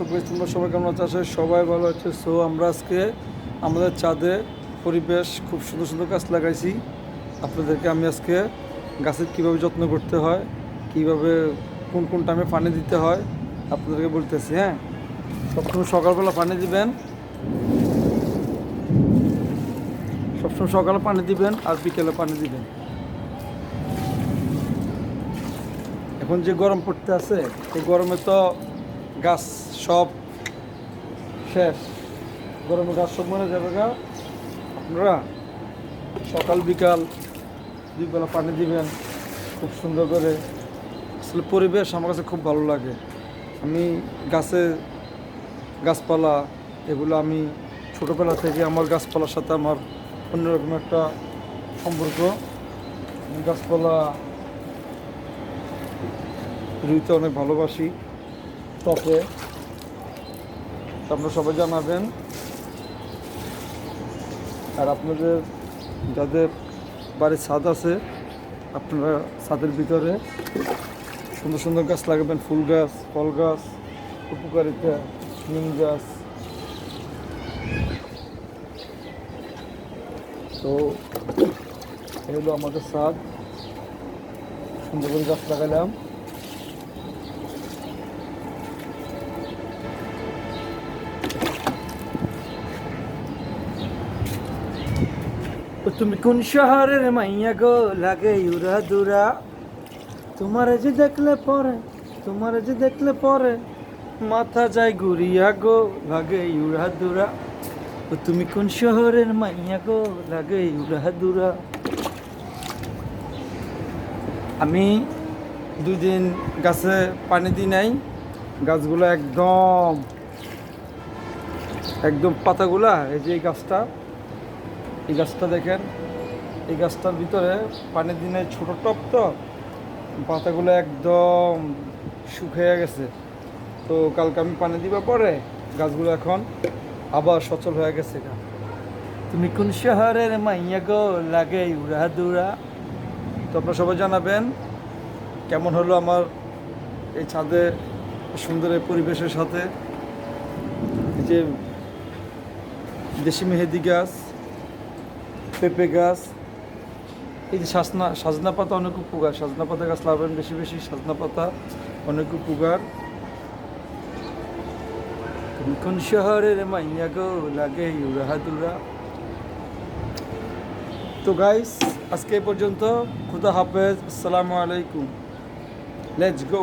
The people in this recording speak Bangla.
তোমরা সবাই কেমন আছো? সবাই ভালো আছে। সো আমরা আজকে আমাদের ছাদে পরিবেশ খুব সুন্দর সুন্দর গাছ লাগাইছি। আপনাদেরকে আমি আজকে গাছের কীভাবে যত্ন করতে হয়, কীভাবে কোন কোন টাইমে পানি দিতে হয় আপনাদেরকে বলতেছি। হ্যাঁ, সবসময় সকালবেলা পানি দিবেন, সবসময় সকালে পানি দিবেন আর বিকেলে পানি দিবেন। এখন যে গরম পড়তে আছে, এই গরমে তো গাছ সব শেষ, গরমে গাছ সব মরে যাবে গা। আপনারা সকাল বিকাল দুই বেলা পানি দিবেন খুব সুন্দর করে। আসলে পরিবেশ আমার কাছে খুব ভালো লাগে। আমি গাছপালা এগুলো আমি ছোটোবেলা থেকে আমার গাছপালার সাথে আমার অন্যরকম একটা সম্পর্ক। আমি গাছপালা রুইতে অনেক ভালোবাসি, টপে। আপনারা সবাই জানাবেন। আর আপনাদের যাদের বাড়ির ছাদ আছে, আপনারা ছাদের ভিতরে সুন্দর সুন্দর গাছ লাগাবেন, ফুল গাছ, ফল গাছ, উপকারিতা, নিম গাছ। তো এই হলো আমাদের ছাদ, সুন্দর করে গাছ লাগালাম। তুমি কোন শহরের মাইয়া গো, লাগে ইউরা দুরা, তোমার যে দেখলে পরে মাথা যায় ঘুরিয়া গো, লাগে ইউরা দুরা। তুমি কোন শহরের মাইয়া গো, লাগে ইউরা দুরা। আমি 2 দিন গাছে পানি দিই নাই, গাছগুলো একদম একদম পাতাগুলা, এই যে এই গাছটা দেখেন, এই গাছটার ভিতরে পানি দিনে ছোট টপ তো পাতাগুলো একদম শুকিয়ে গেছে। তো কালকে আমি পানি দিবা পরে গাছগুলো এখন আবার সচল হয়ে গেছে। তুমি কোন শহরের মাইয়া গো, লাগে উড়া দুরা। তো আপনারা সবাই জানাবেন কেমন হলো আমার এই ছাদে সুন্দর এই পরিবেশের সাথে। এই যে দেশি মেহেদি গাছ, পেঁপে গাছ, এই যে সাজনা পাতা অনেক উপকার। সাজনা পাতা গাছ লাগাবেন বেশি বেশি, সাজনা পাতা অনেক উপকার। তুমি কোন শহরের মাইয়া গো, লাগে ইউরা দুরা। তো গাইস, আজকে এই পর্যন্ত। খুদা হাফেজ, আসসালামু আলাইকুম, লেটস গো।